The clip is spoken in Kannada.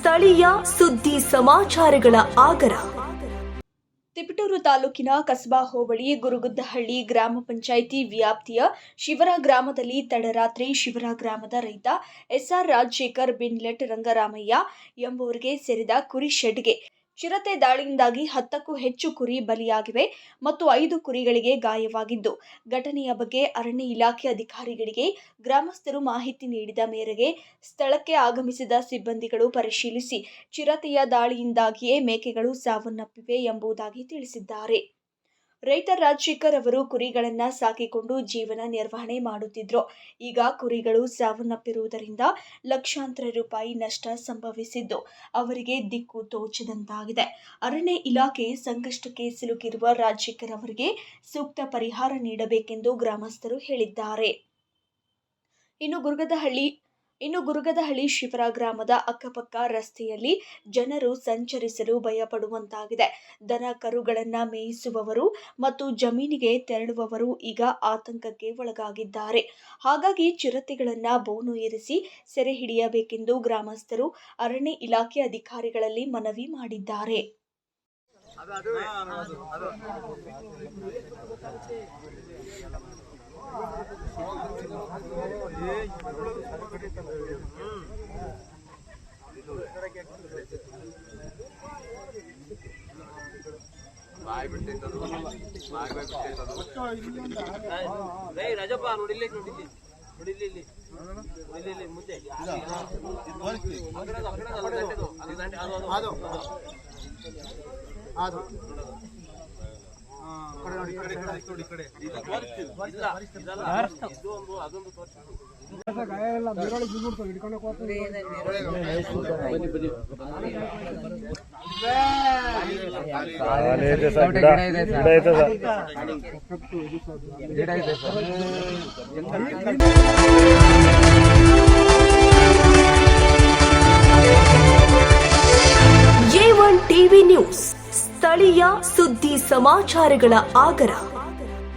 ಸ್ಥಳೀಯ ಸುದ್ದಿ ಸಮಾಚಾರಗಳ ಆಗರ. ತಿಪಟೂರು ತಾಲೂಕಿನ ಕಸಬಾ ಹೋಬಳಿ ಗುರುಗುದ್ದಹಳ್ಳಿ ಗ್ರಾಮ ಪಂಚಾಯಿತಿ ವ್ಯಾಪ್ತಿಯ ಶಿವರ ಗ್ರಾಮದಲ್ಲಿ ತಡರಾತ್ರಿ ಶಿವರ ಗ್ರಾಮದ ರೈತ ಎಸ್ಆರ್ ರಾಜಶೇಖರ್ ಬಿನ್ಲೆಟ್ ರಂಗರಾಮಯ್ಯ ಎಂಬುವರಿಗೆ ಸೇರಿದ ಕುರಿ ಶೆಡ್ಗೆ ಚಿರತೆ ದಾಳಿಯಿಂದಾಗಿ 10ಕ್ಕೂ ಹೆಚ್ಚು ಕುರಿ ಬಲಿಯಾಗಿವೆ ಮತ್ತು 5 ಕುರಿಗಳಿಗೆ ಗಾಯವಾಗಿದ್ದು, ಘಟನೆಯ ಬಗ್ಗೆ ಅರಣ್ಯ ಇಲಾಖೆ ಅಧಿಕಾರಿಗಳಿಗೆ ಗ್ರಾಮಸ್ಥರು ಮಾಹಿತಿ ನೀಡಿದ ಮೇರೆಗೆ ಸ್ಥಳಕ್ಕೆ ಆಗಮಿಸಿದ ಸಿಬ್ಬಂದಿಗಳು ಪರಿಶೀಲಿಸಿ ಚಿರತೆಯ ದಾಳಿಯಿಂದಾಗಿಯೇ ಮೇಕೆಗಳು ಸಾವನ್ನಪ್ಪಿವೆ ಎಂಬುದಾಗಿ ತಿಳಿಸಿದ್ದಾರೆ. ರೈತ ರಾಜಶೇಖರ್ ಅವರು ಕುರಿಗಳನ್ನು ಸಾಕಿಕೊಂಡು ಜೀವನ ನಿರ್ವಹಣೆ ಮಾಡುತ್ತಿದ್ರು. ಈಗ ಕುರಿಗಳು ಸಾವನ್ನಪ್ಪಿರುವುದರಿಂದ ಲಕ್ಷಾಂತರ ರೂಪಾಯಿ ನಷ್ಟ ಸಂಭವಿಸಿದ್ದು ಅವರಿಗೆ ದಿಕ್ಕು ತೋಚದಂತಾಗಿದೆ. ಅರಣ್ಯ ಇಲಾಖೆ ಸಂಕಷ್ಟಕ್ಕೆ ಸಿಲುಕಿರುವ ರಾಜಶೇಖರ್ ಅವರಿಗೆ ಸೂಕ್ತ ಪರಿಹಾರ ನೀಡಬೇಕೆಂದು ಗ್ರಾಮಸ್ಥರು ಹೇಳಿದ್ದಾರೆ. ಇನ್ನು ಗುರುಗದಹಳ್ಳಿ ಶಿವರ ಗ್ರಾಮದ ಅಕ್ಕಪಕ್ಕ ರಸ್ತೆಯಲ್ಲಿ ಜನರು ಸಂಚರಿಸಲು ಭಯಪಡುವಂತಾಗಿದೆ. ದನ ಕರುಗಳನ್ನು ಮೇಯಿಸುವವರು ಮತ್ತು ಜಮೀನಿಗೆ ತೆರಳುವವರು ಈಗ ಆತಂಕಕ್ಕೆ ಒಳಗಾಗಿದ್ದಾರೆ. ಹಾಗಾಗಿ ಚಿರತೆಗಳನ್ನು ಬೋನು ಇರಿಸಿ ಸೆರೆ ಹಿಡಿಯಬೇಕೆಂದು ಗ್ರಾಮಸ್ಥರು ಅರಣ್ಯ ಇಲಾಖೆ ಅಧಿಕಾರಿಗಳಲ್ಲಿ ಮನವಿ ಮಾಡಿದ್ದಾರೆ. ರಾಜಪ್ಪ ನೋಡಿಲ್ಲಿ ಮುಂದೆ A1 ಟಿವಿ ನ್ಯೂಸ್ ಸ್ಥಳೀಯ ಸುದ್ದಿ ಸಮಾಚಾರಗಳ ಆಗರ.